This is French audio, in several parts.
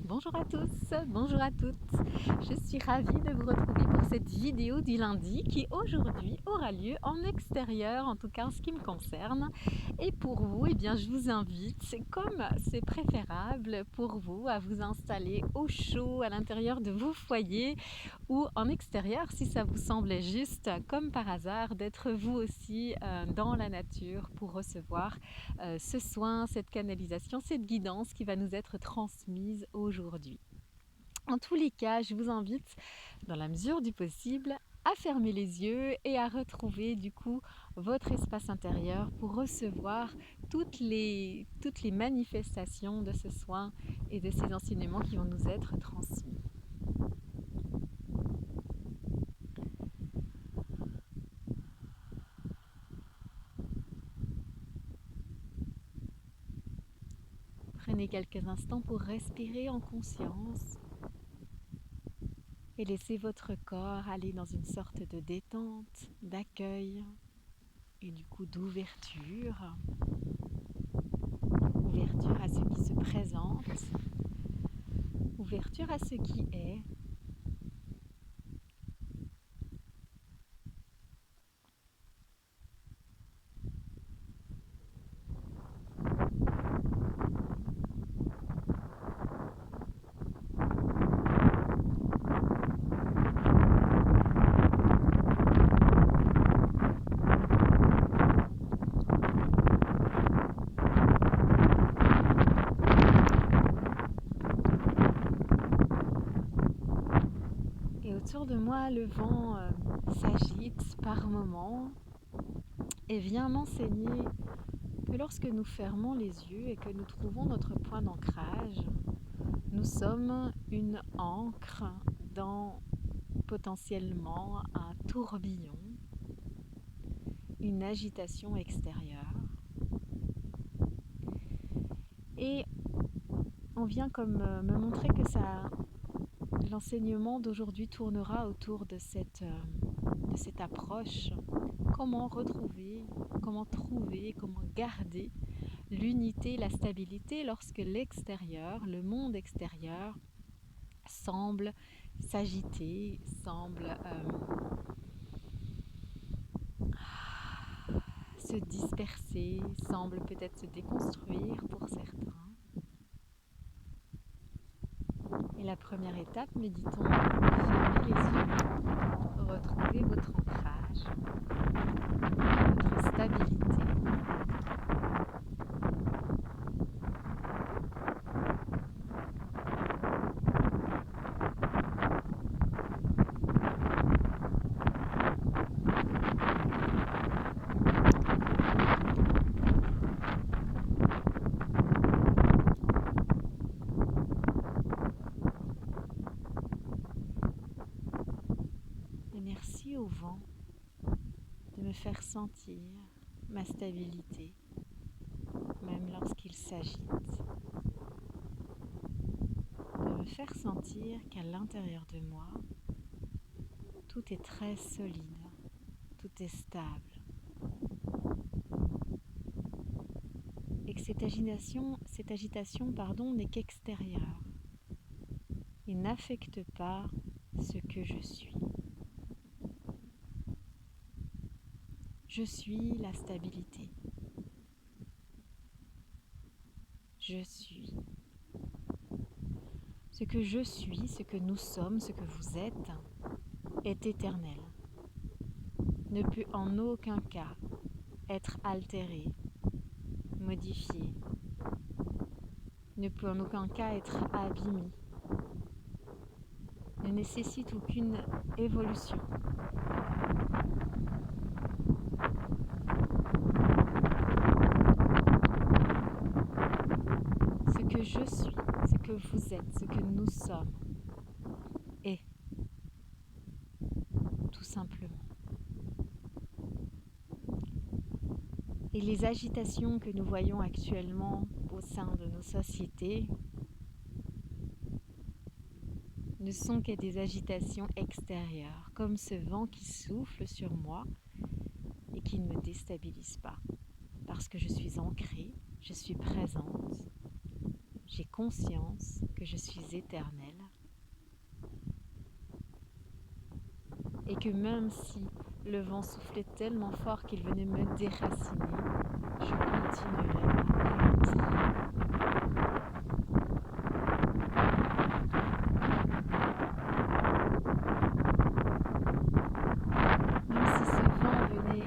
Bonjour à tous, bonjour à toutes. Je suis ravie de vous retrouver pour cette vidéo du lundi qui aujourd'hui aura lieu en extérieur, en tout cas en ce qui me concerne. Et pour vous, eh bien, je vous invite, comme c'est préférable pour vous, à vous installer au chaud à l'intérieur de vos foyers ou en extérieur si ça vous semblait juste, comme par hasard, d'être vous aussi dans la nature pour recevoir ce soin, cette canalisation, cette guidance qui va nous être transmise aujourd'hui. En tous les cas, je vous invite, dans la mesure du possible, à fermer les yeux et à retrouver du coup votre espace intérieur pour recevoir toutes les manifestations de ce soin et de ces enseignements qui vont nous être transmis. Prenez quelques instants pour respirer en conscience et laissez votre corps aller dans une sorte de détente, d'accueil et du coup d'ouverture. Ouverture à ce qui se présente, ouverture à ce qui est. Et autour de moi, le vent s'agite par moments et vient m'enseigner que lorsque nous fermons les yeux et que nous trouvons notre point d'ancrage, nous sommes une ancre dans potentiellement un tourbillon, une agitation extérieure. Et on vient comme me montrer que l'enseignement d'aujourd'hui tournera autour de cette approche. Comment retrouver, comment trouver, comment garder l'unité, la stabilité lorsque l'extérieur, le monde extérieur semble s'agiter, semble se disperser, semble peut-être se déconstruire pour certains. Et la première étape, méditons, fermez les yeux, retrouvez votre ancrage, votre stabilité. Et merci au vent de me faire sentir ma stabilité, même lorsqu'il s'agite. De me faire sentir qu'à l'intérieur de moi, tout est très solide, tout est stable. Et que cette agitation n'est qu'extérieure et n'affecte pas ce que je suis. Je suis la stabilité. Je suis. Ce que je suis, ce que nous sommes, ce que vous êtes, est éternel. Ne peut en aucun cas être altéré, modifié. Ne peut en aucun cas être abîmé. Ne nécessite aucune évolution. Ce que je suis, ce que vous êtes, ce que nous sommes, est tout simplement. Et les agitations que nous voyons actuellement au sein de nos sociétés ne sont que des agitations extérieures, comme ce vent qui souffle sur moi et qui ne me déstabilise pas, parce que je suis ancrée, je suis présente, j'ai conscience que je suis éternelle et que même si le vent soufflait tellement fort qu'il venait me déraciner, je continuerai à grandir. Même si ce vent venait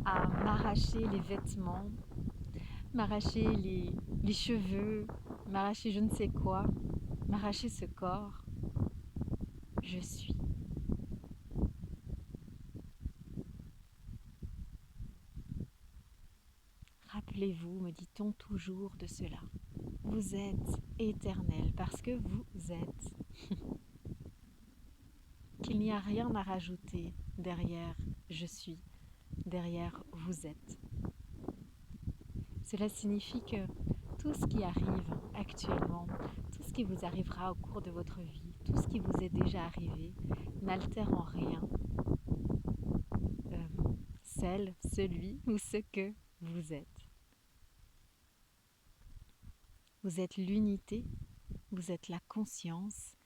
à m'arracher les vêtements, m'arracher les cheveux, m'arracher je ne sais quoi, m'arracher ce corps, je suis. Rappelez-vous, me dit-on toujours de cela. Vous êtes éternel parce que vous êtes. Qu'il n'y a rien à rajouter derrière je suis, derrière vous êtes. Cela signifie que tout ce qui arrive actuellement, tout ce qui vous arrivera au cours de votre vie, tout ce qui vous est déjà arrivé, n'altère en rien celle, celui ou ce que vous êtes. Vous êtes l'unité, vous êtes la conscience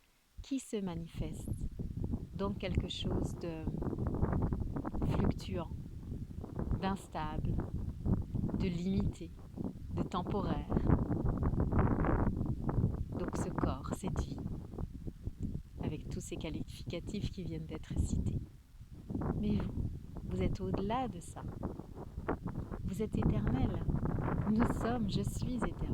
qui se manifeste dans quelque chose de fluctuant, d'instable, de limité, de temporaire. Donc ce corps, cette vie, avec tous ces qualificatifs qui viennent d'être cités. Mais vous êtes au-delà de ça. Vous êtes éternel. Nous sommes, je suis éternel.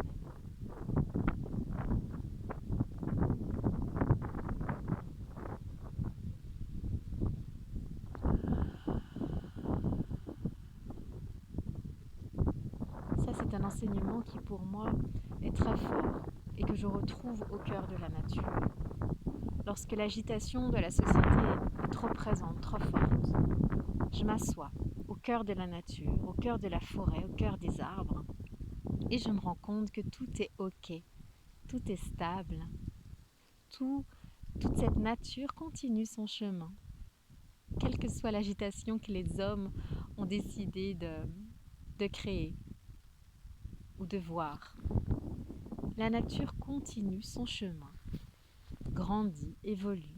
Ça, c'est un enseignement qui, pour moi, est très fort et que je retrouve au cœur de la nature. Lorsque l'agitation de la société est trop présente, trop forte, je m'assois au cœur de la nature, au cœur de la forêt, au cœur des arbres, et je me rends compte que tout est OK, tout est stable, toute cette nature continue son chemin, quelle que soit l'agitation que les hommes ont décidé de créer ou de voir. La nature continue son chemin, grandit, évolue.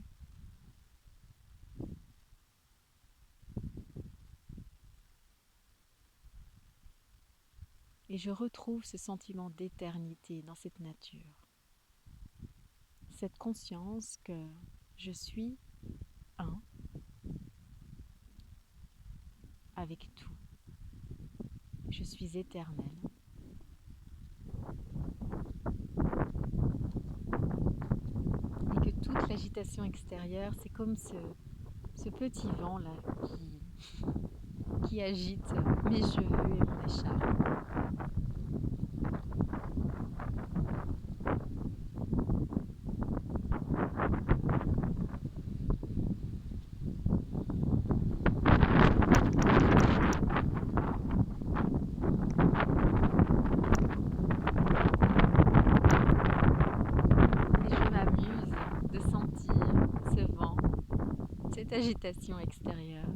Et je retrouve ce sentiment d'éternité dans cette nature. Cette conscience que je suis un avec tout. Je suis éternel. Et que toute l'agitation extérieure, c'est comme ce petit vent-là qui agite mes cheveux et mon écharpe. Et je m'amuse de sentir ce vent, cette agitation extérieure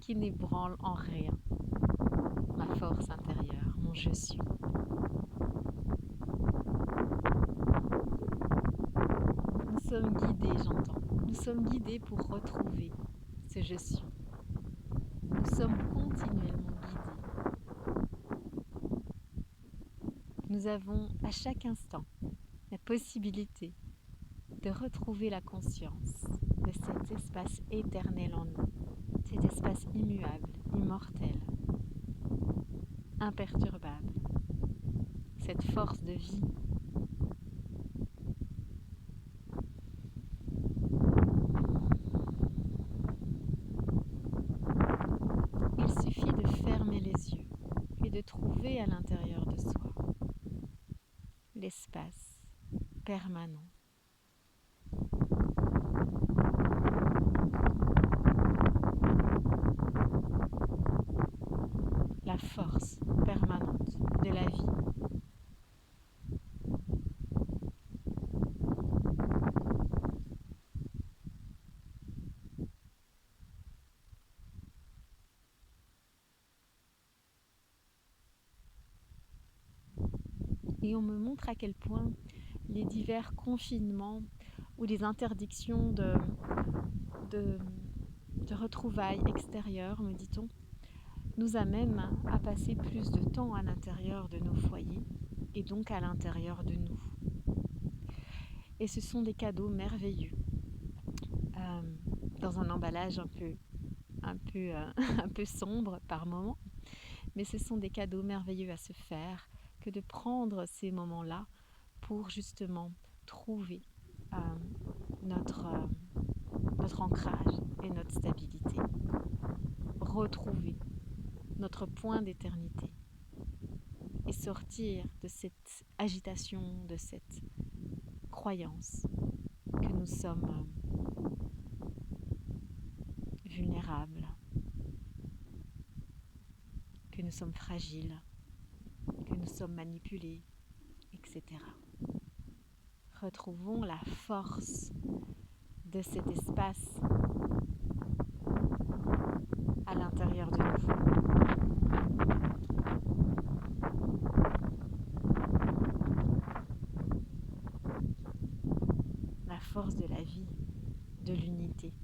qui n'ébranle en rien ma force intérieure, mon je suis. Nous sommes guidés, j'entends. Nous sommes guidés pour retrouver ce je suis. Nous sommes continuellement guidés. Nous avons à chaque instant la possibilité de retrouver la conscience de cet espace éternel en nous, cet espace immuable, immortel, imperturbable, cette force de vie. Il suffit de fermer les yeux et de trouver à l'intérieur de soi l'espace permanent. La force permanente de la vie. Et on me montre à quel point les divers confinements ou les interdictions de, de retrouvailles extérieures, me dit-on, nous amènent à passer plus de temps à l'intérieur de nos foyers et donc à l'intérieur de nous. Et ce sont des cadeaux merveilleux, dans un emballage un peu sombre par moments, mais ce sont des cadeaux merveilleux à se faire que de prendre ces moments-là pour justement trouver notre ancrage et notre stabilité, retrouver notre point d'éternité et sortir de cette agitation, de cette croyance que nous sommes vulnérables, que nous sommes fragiles, que nous sommes manipulés, etc. Retrouvons la force de cet espace à l'intérieur de nous. La force de la vie, de l'unité.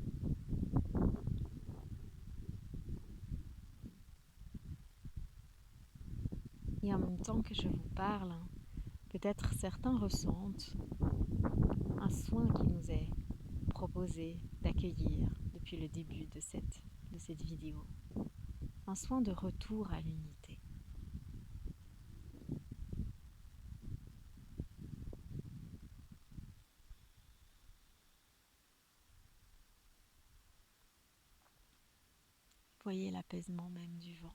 Et en même temps que je vous parle, peut-être certains ressentent un soin qui nous est proposé d'accueillir depuis le début de cette vidéo. Un soin de retour à l'unité. Voyez l'apaisement même du vent.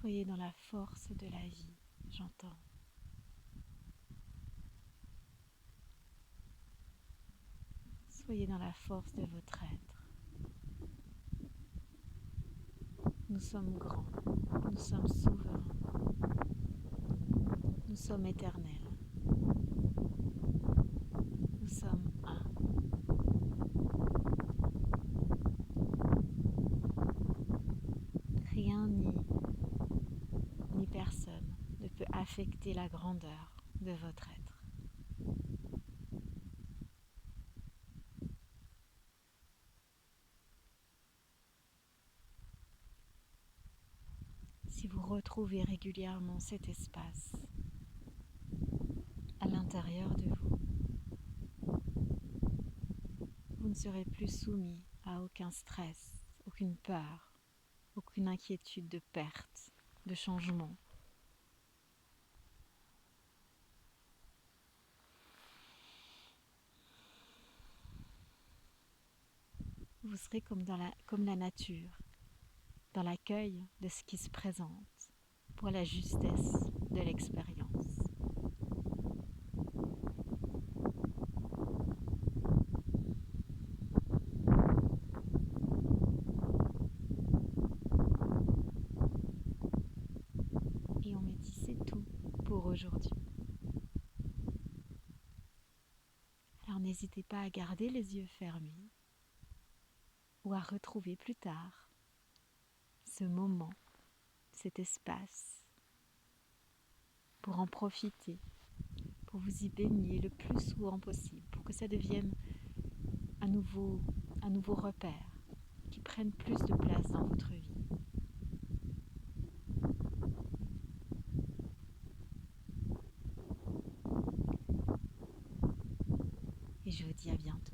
Soyez dans la force de la vie, j'entends. Soyez dans la force de votre être. Nous sommes grands, nous sommes souverains, nous sommes éternels, nous sommes un. Rien ni personne ne peut affecter la grandeur de votre être. Si vous retrouvez régulièrement cet espace à l'intérieur de vous, vous ne serez plus soumis à aucun stress, aucune peur, aucune inquiétude de perte, de changement. Vous serez comme la nature, dans l'accueil de ce qui se présente, pour la justesse de l'expérience. Et on me dit c'est tout pour aujourd'hui. Alors n'hésitez pas à garder les yeux fermés ou à retrouver plus tard ce moment, cet espace, pour en profiter, pour vous y baigner le plus souvent possible, pour que ça devienne un nouveau repère qui prenne plus de place dans votre vie. Et je vous dis à bientôt.